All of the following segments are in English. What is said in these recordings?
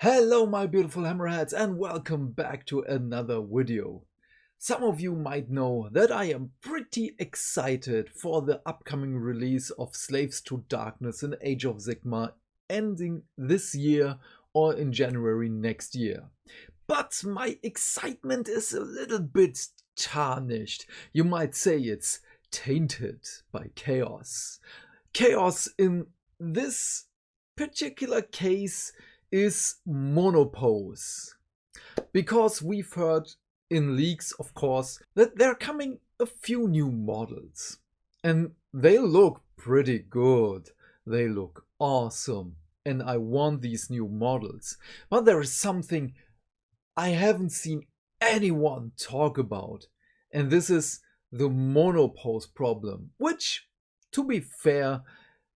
Hello my beautiful hammerheads and welcome back to another video. Some of you might know that I am pretty excited for the upcoming release of Slaves to Darkness in Age of Sigmar ending this year or in January next year. But my excitement is a little bit tarnished. You might say it's tainted by chaos. Chaos in this particular case is monopose. Because we've heard in leaks, of course, that there are coming a few new models. And they look pretty good. They look awesome. And I want these new models. But there is something I haven't seen anyone talk about. And this is the monopose problem, which, to be fair,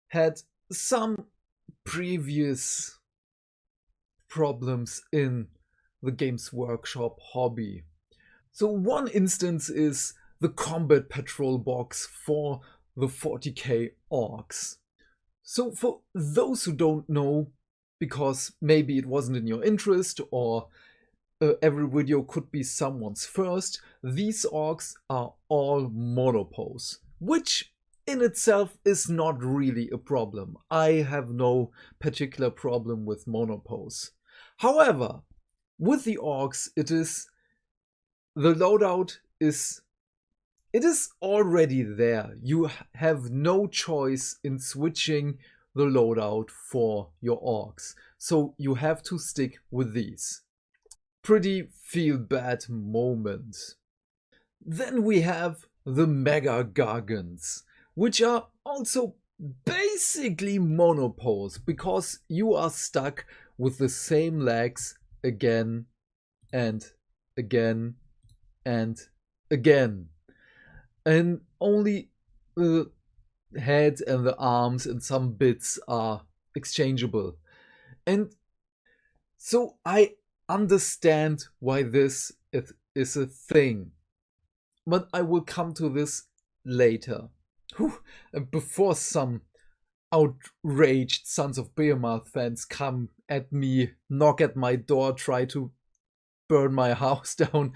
had some previous problems in the Games Workshop hobby. So one instance is the combat patrol box for the 40k orcs. So for those who don't know, because maybe it wasn't in your interest or every video could be someone's first, these orcs are all monopose, which in itself is not really a problem. I have no particular problem with monopose. However, with the orcs, the loadout is already there. You have no choice in switching the loadout for your orcs. So you have to stick with these. Pretty feel bad moment. Then we have the Mega Gargants, which are also basically monopose because you are stuck with the same legs again and again and again. And only the head and the arms and some bits are exchangeable. And so I understand why this is a thing. But I will come to this later. Before some outraged Sons of Behemoth fans come at me, knock at my door, try to burn my house down.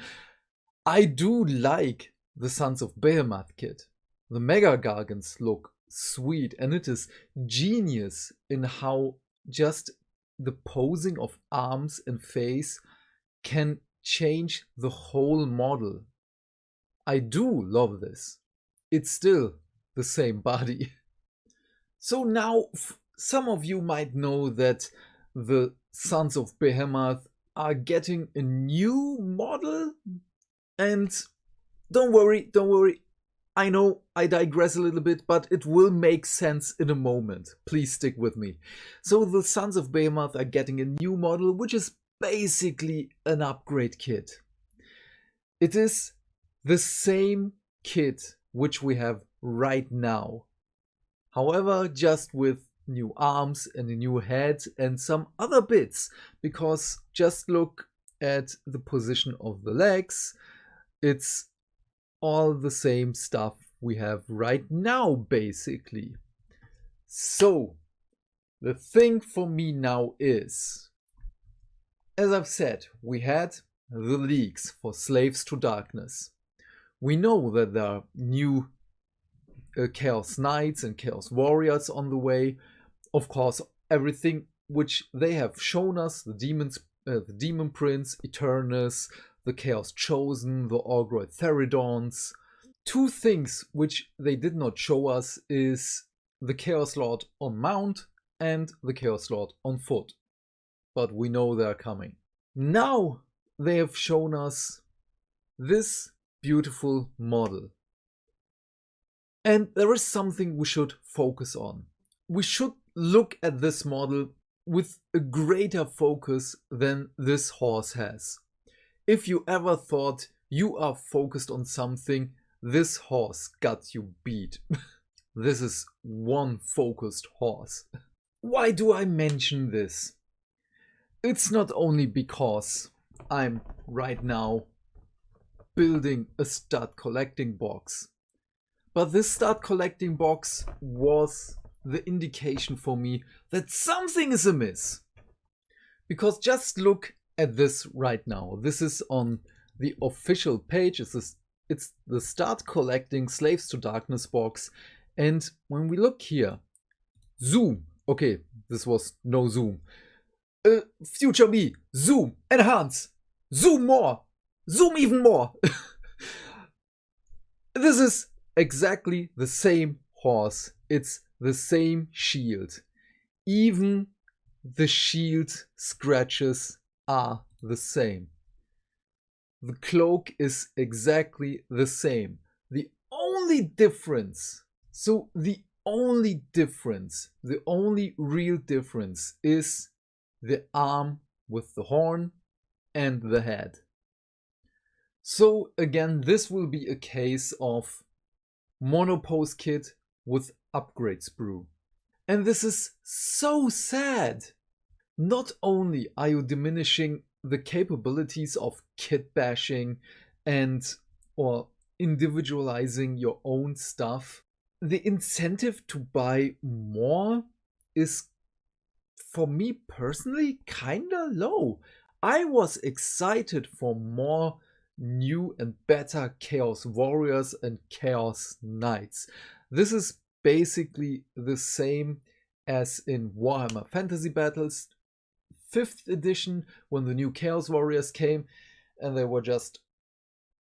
I do like the Sons of Behemoth kit. The Mega Gargants look sweet and it is genius in how just the posing of arms and face can change the whole model. I do love this. It's still the same body. So now some of you might know that the Sons of Behemoth are getting a new model. And don't worry. I know I digress a little bit, but it will make sense in a moment. Please stick with me. So the Sons of Behemoth are getting a new model, which is basically an upgrade kit. It is the same kit which we have right now. However, just with new arms and a new head and some other bits, because just look at the position of the legs. It's all the same stuff we have right now, basically. So, the thing for me now is, as I've said, we had the leaks for Slaves to Darkness. We know that there are new Chaos Knights and Chaos Warriors on the way. Of course, everything which they have shown us, the Demon Prince, Eternus, the Chaos Chosen, the Orgroid Theridons. Two things which they did not show us is the Chaos Lord on mount and the Chaos Lord on foot. But we know they are coming. Now they have shown us this beautiful model. And there is something we should focus on. We should look at this model with a greater focus than this horse has. If you ever thought you are focused on something, this horse got you beat. This is one focused horse. Why do I mention this? It's not only because I'm right now building a stud collecting box, but this stud collecting box was the indication for me that something is amiss. Because just look at this right now. This is on the official page. It's the Start Collecting Slaves to Darkness box. And when we look here, zoom. Okay, this was no zoom. Future me, zoom, enhance, zoom more, zoom even more. This is exactly the same horse. It's the same shield. Even the shield scratches are the same. The cloak is exactly the same. The only difference, the only real difference is the arm with the horn and the head. So again, this will be a case of monopose kit with upgrade sprue. And this is so sad. Not only are you diminishing the capabilities of kit bashing or individualizing your own stuff, the incentive to buy more is, for me personally, kinda low. I was excited for more new and better Chaos Warriors and Chaos Knights. This is basically the same as in Warhammer Fantasy Battles 5th edition, when the new Chaos Warriors came and they were just,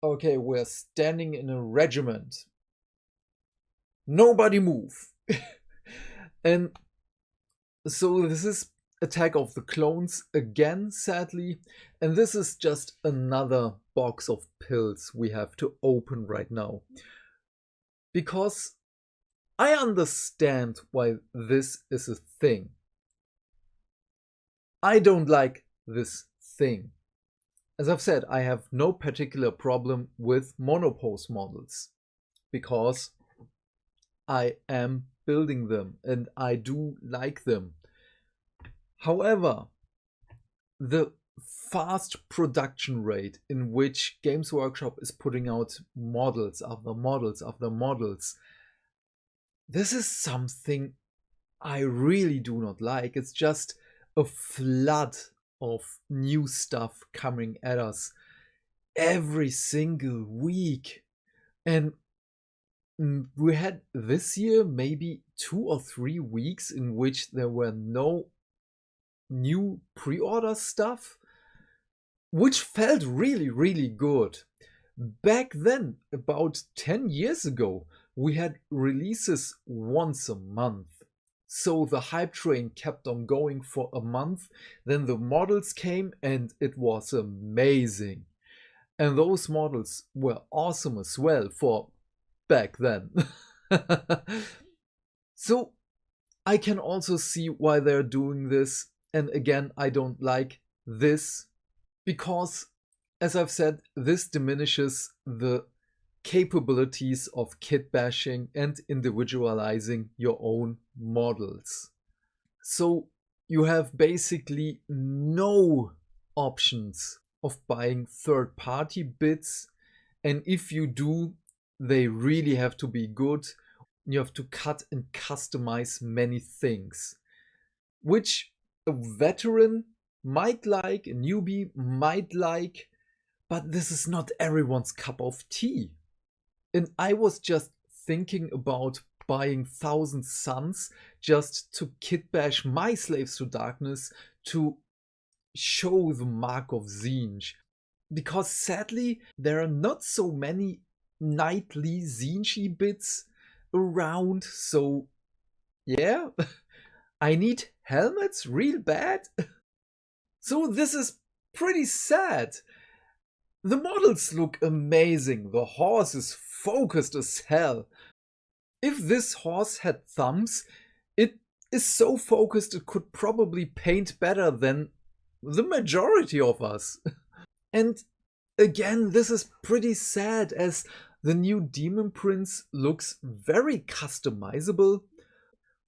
okay, we're standing in a regiment. Nobody move. And so this is Attack of the Clones again, sadly. And this is just another box of pills we have to open right now. Because I understand why this is a thing. I don't like this thing. As I've said, I have no particular problem with monopose models because I am building them and I do like them. However, the fast production rate in which Games Workshop is putting out models after models after models, this is something I really do not like. It's just a flood of new stuff coming at us every single week. And we had this year maybe 2 or 3 weeks in which there were no new pre-order stuff, which felt really, really good. Back then, about 10 years ago, we had releases once a month. So the hype train kept on going for a month, then the models came and it was amazing. And those models were awesome as well for back then. So I can also see why they're doing this. And again, I don't like this because, as I've said, this diminishes the capabilities of kit bashing and individualizing your own models. So you have basically no options of buying third-party bits, and if you do, they really have to be good. You have to cut and customize many things, which a veteran might like, a newbie might like, but this is not everyone's cup of tea. And I was just thinking about buying 1,000 Suns just to kit bash my Slaves to Darkness to show the mark of Zinj. Because sadly, there are not so many nightly Zinji bits around, so yeah, I need helmets real bad. So this is pretty sad. The models look amazing, the horse is focused as hell. If this horse had thumbs, it is so focused it could probably paint better than the majority of us. And again, this is pretty sad as the new Demon Prince looks very customizable.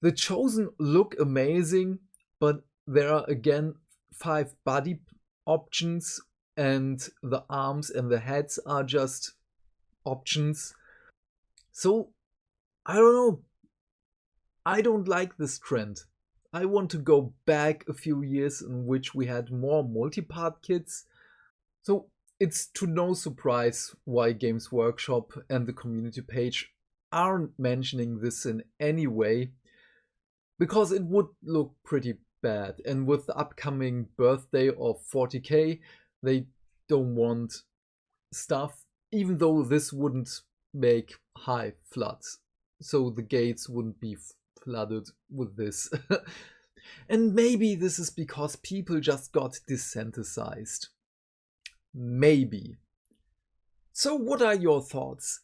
The Chosen look amazing, but there are again 5 body options and the arms and the heads are just options. So, I don't know. I don't like this trend. I want to go back a few years in which we had more multi-part kits. So it's to no surprise why Games Workshop and the community page aren't mentioning this in any way, because it would look pretty bad. And with the upcoming birthday of 40k, they don't want stuff, even though this wouldn't make high floods. So the gates wouldn't be flooded with this. And maybe this is because people just got desensitized. Maybe. So what are your thoughts?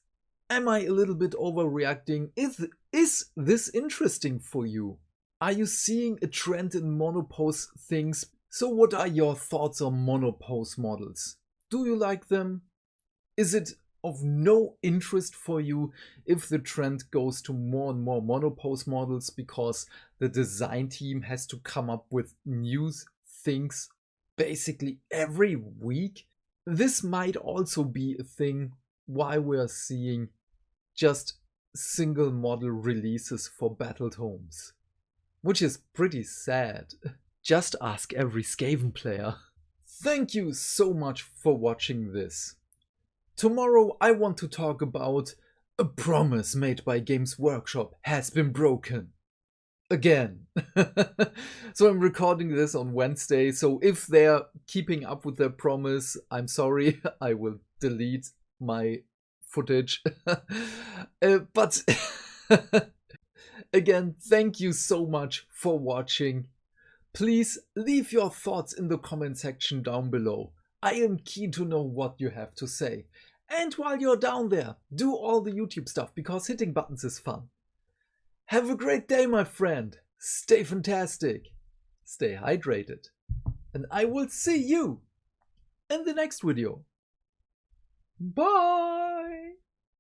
Am I a little bit overreacting? Is this interesting for you? Are you seeing a trend in monopose things? So what are your thoughts on monopose models? Do you like them? Is it of no interest for you if the trend goes to more and more monopose models because the design team has to come up with new things basically every week? This might also be a thing why we're seeing just single model releases for battled homes, which is pretty sad. Just ask every Skaven player. Thank you so much for watching this. Tomorrow I want to talk about a promise made by Games Workshop has been broken. Again. So I'm recording this on Wednesday, so if they're keeping up with their promise, I'm sorry, I will delete my footage. But again, thank you so much for watching. Please leave your thoughts in the comment section down below. I am keen to know what you have to say. And while you're down there, do all the YouTube stuff because hitting buttons is fun. Have a great day, my friend. Stay fantastic. Stay hydrated. And I will see you in the next video. Bye!